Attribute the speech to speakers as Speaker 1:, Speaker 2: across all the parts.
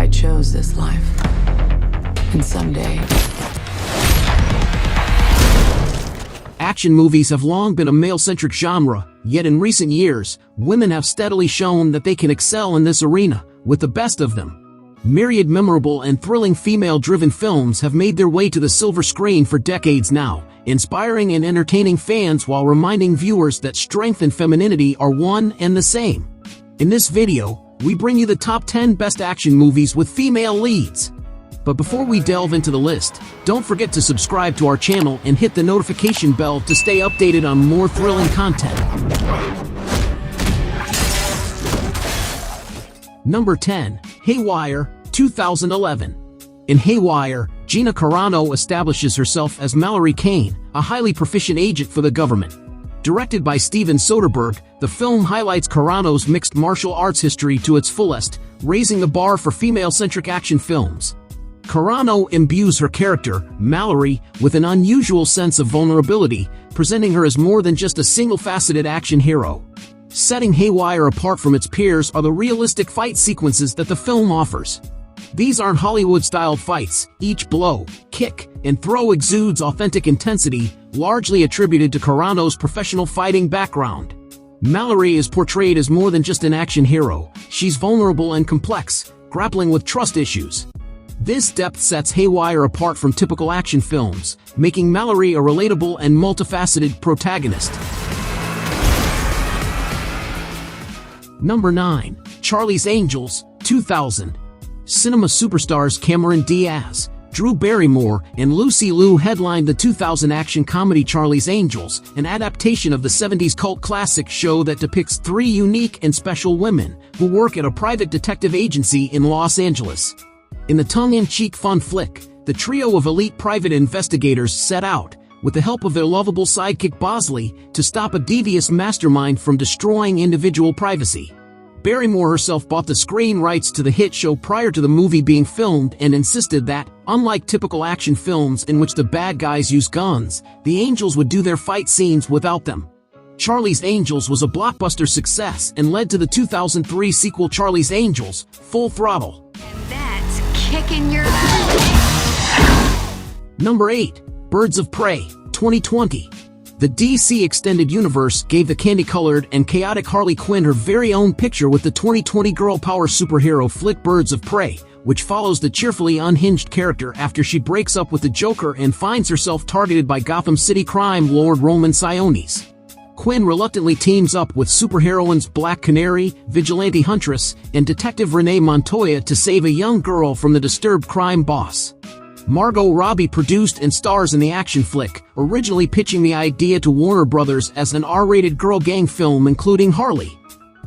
Speaker 1: I chose this life. And someday...
Speaker 2: Action movies have long been a male-centric genre, yet in recent years, women have steadily shown that they can excel in this arena, with the best of them. Myriad memorable and thrilling female-driven films have made their way to the silver screen for decades now, inspiring and entertaining fans while reminding viewers that strength and femininity are one and the same. In this video, we bring you the top 10 best action movies with female leads. But before we delve into the list, don't forget to subscribe to our channel and hit the notification bell to stay updated on more thrilling content. Number 10. Haywire, 2011. In Haywire, Gina Carano establishes herself as Mallory Kane, a highly proficient agent for the government. Directed by Steven Soderbergh, the film highlights Carano's mixed martial arts history to its fullest, raising the bar for female-centric action films. Carano imbues her character, Mallory, with an unusual sense of vulnerability, presenting her as more than just a single-faceted action hero. Setting Haywire apart from its peers are the realistic fight sequences that the film offers. These aren't Hollywood-styled fights. Each blow, kick, and throw exudes authentic intensity, largely attributed to Carano's professional fighting background. Mallory is portrayed as more than just an action hero. She's vulnerable and complex, grappling with trust issues. This depth sets Haywire apart from typical action films, making Mallory a relatable and multifaceted protagonist. Number 9. Charlie's Angels, 2000. Cinema superstars Cameron Diaz, Drew Barrymore, and Lucy Liu headlined the 2000 action comedy Charlie's Angels, an adaptation of the 70s cult classic show that depicts three unique and special women who work at a private detective agency in Los Angeles. In the tongue-in-cheek fun flick, the trio of elite private investigators set out, with the help of their lovable sidekick Bosley, to stop a devious mastermind from destroying individual privacy. Barrymore herself bought the screen rights to the hit show prior to the movie being filmed and insisted that, unlike typical action films in which the bad guys use guns, the angels would do their fight scenes without them. Charlie's Angels was a blockbuster success and led to the 2003 sequel Charlie's Angels, Full Throttle.
Speaker 3: Kicking your
Speaker 2: Number 8. Birds of Prey, 2020. The DC Extended Universe gave the candy-colored and chaotic Harley Quinn her very own picture with the 2020 girl power superhero flick Birds of Prey, which follows the cheerfully unhinged character after she breaks up with the Joker and finds herself targeted by Gotham City crime lord Roman Siones. Quinn reluctantly teams up with superheroines Black Canary, Vigilante Huntress, and Detective Renee Montoya to save a young girl from the disturbed crime boss. Margot Robbie produced and stars in the action flick, originally pitching the idea to Warner Brothers as an R-rated girl gang film including Harley.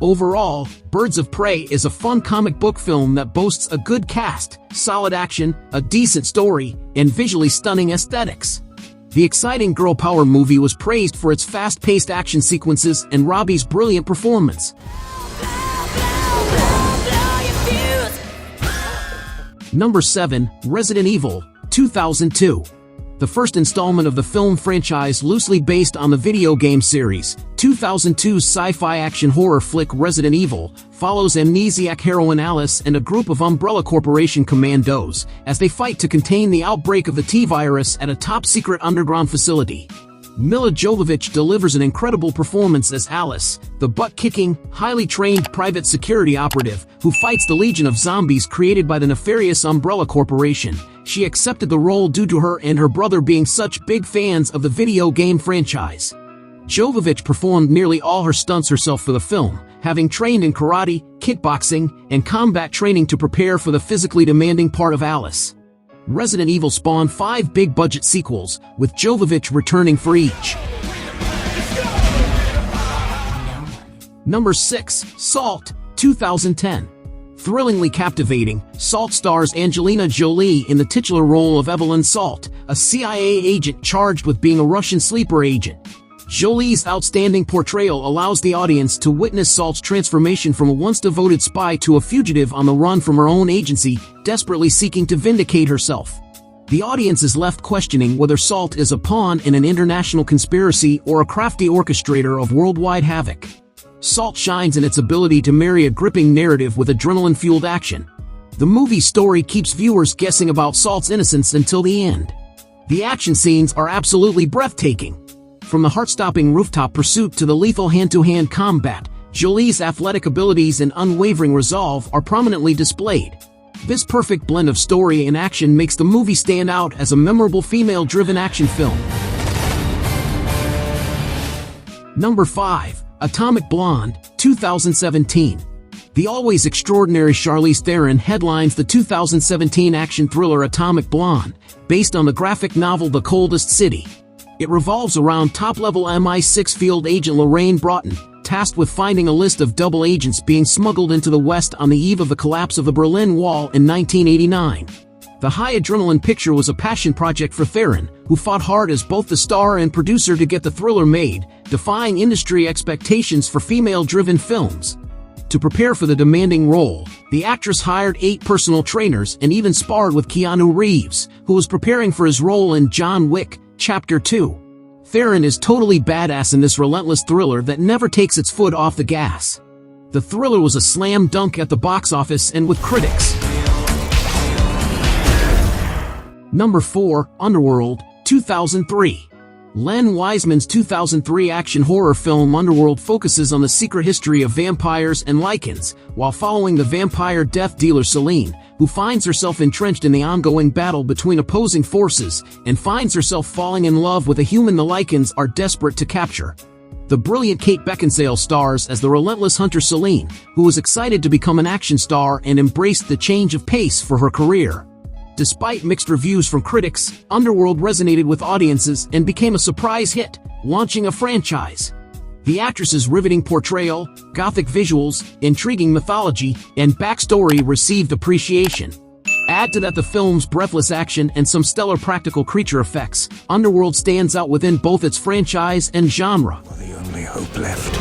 Speaker 2: Overall, Birds of Prey is a fun comic book film that boasts a good cast, solid action, a decent story, and visually stunning aesthetics. The exciting girl power movie was praised for its fast-paced action sequences and Robbie's brilliant performance. Number 7. Resident Evil, 2002. The first installment of the film franchise loosely based on the video game series, 2002's sci-fi action horror flick Resident Evil, follows amnesiac heroine Alice and a group of Umbrella Corporation commandos as they fight to contain the outbreak of the T-virus at a top-secret underground facility. Mila Jovovich delivers an incredible performance as Alice, the butt-kicking, highly trained private security operative who fights the legion of zombies created by the nefarious Umbrella Corporation. She accepted the role due to her and her brother being such big fans of the video game franchise. Jovovich performed nearly all her stunts herself for the film, having trained in karate, kickboxing, and combat training to prepare for the physically demanding part of Alice. Resident Evil spawned 5 big-budget sequels, with Jovovich returning for each. Number 6. Salt, 2010. Thrillingly captivating, Salt stars Angelina Jolie in the titular role of Evelyn Salt, a CIA agent charged with being a Russian sleeper agent. Jolie's outstanding portrayal allows the audience to witness Salt's transformation from a once devoted spy to a fugitive on the run from her own agency, desperately seeking to vindicate herself. The audience is left questioning whether Salt is a pawn in an international conspiracy or a crafty orchestrator of worldwide havoc. Salt shines in its ability to marry a gripping narrative with adrenaline-fueled action. The movie story keeps viewers guessing about Salt's innocence until the end. The action scenes are absolutely breathtaking. From the heart-stopping rooftop pursuit to the lethal hand-to-hand combat, Jolie's athletic abilities and unwavering resolve are prominently displayed. This perfect blend of story and action makes the movie stand out as a memorable female-driven action film. Number 5. Atomic Blonde, 2017. The always extraordinary Charlize Theron headlines the 2017 action thriller Atomic Blonde, based on the graphic novel The Coldest City. It revolves around top-level MI6 field agent Lorraine Broughton, tasked with finding a list of double agents being smuggled into the West on the eve of the collapse of the Berlin Wall in 1989. The high-adrenaline picture was a passion project for Theron, who fought hard as both the star and producer to get the thriller made, defying industry expectations for female-driven films. To prepare for the demanding role, the actress hired 8 personal trainers and even sparred with Keanu Reeves, who was preparing for his role in John Wick, Chapter 2. Theron is totally badass in this relentless thriller that never takes its foot off the gas. The thriller was a slam dunk at the box office and with critics. Number 4. Underworld, 2003. Len Wiseman's 2003 action horror film Underworld focuses on the secret history of vampires and lichens, while following the vampire death dealer Celine, who finds herself entrenched in the ongoing battle between opposing forces and finds herself falling in love with a human the lichens are desperate to capture. The brilliant Kate Beckinsale stars as the relentless hunter Celine, who was excited to become an action star and embraced the change of pace for her career. Despite mixed reviews from critics, Underworld resonated with audiences and became a surprise hit, launching a franchise. The actress's riveting portrayal, gothic visuals, intriguing mythology, and backstory received appreciation. Add to that the film's breathless action and some stellar practical creature effects, Underworld stands out within both its franchise and genre.
Speaker 4: The only hope left.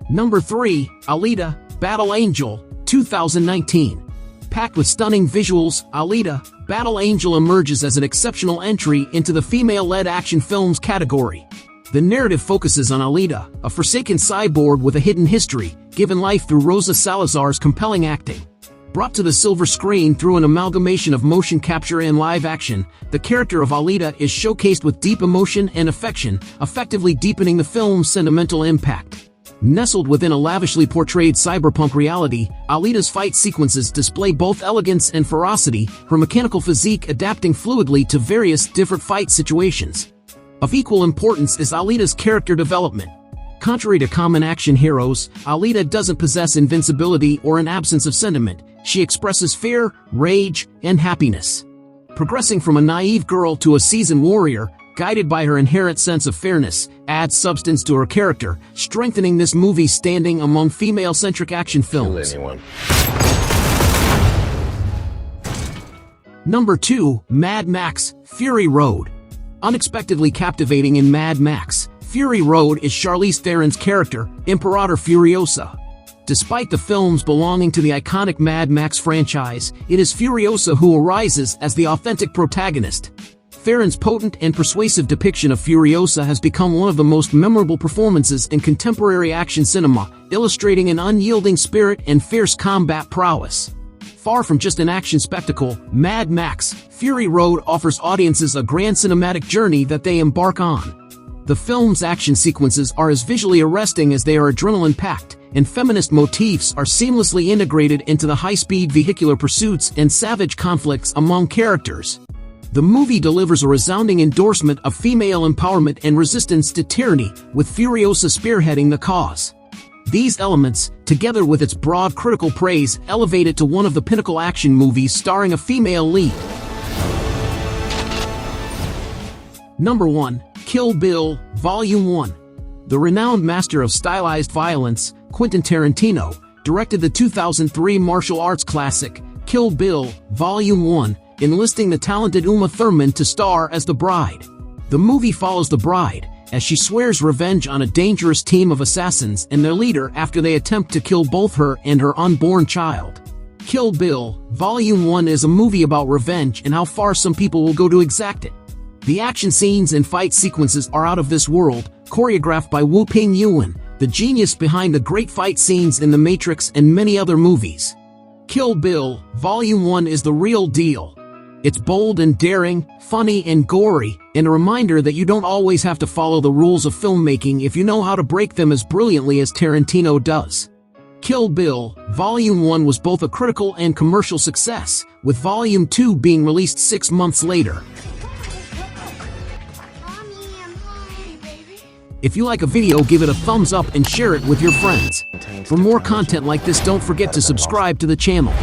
Speaker 2: Number 3. Alita, Battle Angel, 2019. Packed with stunning visuals, Alita, Battle Angel emerges as an exceptional entry into the female-led action films category. The narrative focuses on Alita, a forsaken cyborg with a hidden history, given life through Rosa Salazar's compelling acting. Brought to the silver screen through an amalgamation of motion capture and live action, the character of Alita is showcased with deep emotion and affection, effectively deepening the film's sentimental impact. Nestled within a lavishly portrayed cyberpunk reality, Alita's fight sequences display both elegance and ferocity, her mechanical physique adapting fluidly to various different fight situations. Of equal importance is Alita's character development. Contrary to common action heroes, Alita doesn't possess invincibility or an absence of sentiment. She expresses fear, rage, and happiness. Progressing from a naive girl to a seasoned warrior, guided by her inherent sense of fairness, adds substance to her character, strengthening this movie's standing among female-centric action films. Number 2. Mad Max, Fury Road. Unexpectedly captivating in Mad Max, Fury Road is Charlize Theron's character, Imperator Furiosa. Despite the films belonging to the iconic Mad Max franchise, it is Furiosa who arises as the authentic protagonist. Theron's potent and persuasive depiction of Furiosa has become one of the most memorable performances in contemporary action cinema, illustrating an unyielding spirit and fierce combat prowess. Far from just an action spectacle, Mad Max, Fury Road offers audiences a grand cinematic journey that they embark on. The film's action sequences are as visually arresting as they are adrenaline-packed, and feminist motifs are seamlessly integrated into the high-speed vehicular pursuits and savage conflicts among characters. The movie delivers a resounding endorsement of female empowerment and resistance to tyranny, with Furiosa spearheading the cause. These elements, together with its broad critical praise, elevate it to one of the pinnacle action movies starring a female lead. Number 1. Kill Bill, Volume 1. The renowned master of stylized violence, Quentin Tarantino, directed the 2003 martial arts classic, Kill Bill, Volume 1, enlisting the talented Uma Thurman to star as the bride. The movie follows the bride, as she swears revenge on a dangerous team of assassins and their leader after they attempt to kill both her and her unborn child. Kill Bill, Volume 1 is a movie about revenge and how far some people will go to exact it. The action scenes and fight sequences are out of this world, choreographed by Wu Ping Yuan, the genius behind the great fight scenes in The Matrix and many other movies. Kill Bill, Volume 1 is the real deal. It's bold and daring, funny and gory, and a reminder that you don't always have to follow the rules of filmmaking if you know how to break them as brilliantly as Tarantino does. Kill Bill, Volume 1 was both a critical and commercial success, with Volume 2 being released 6 months later. If you like a video, give it a thumbs up and share it with your friends. For more content like this, don't forget to subscribe to the channel.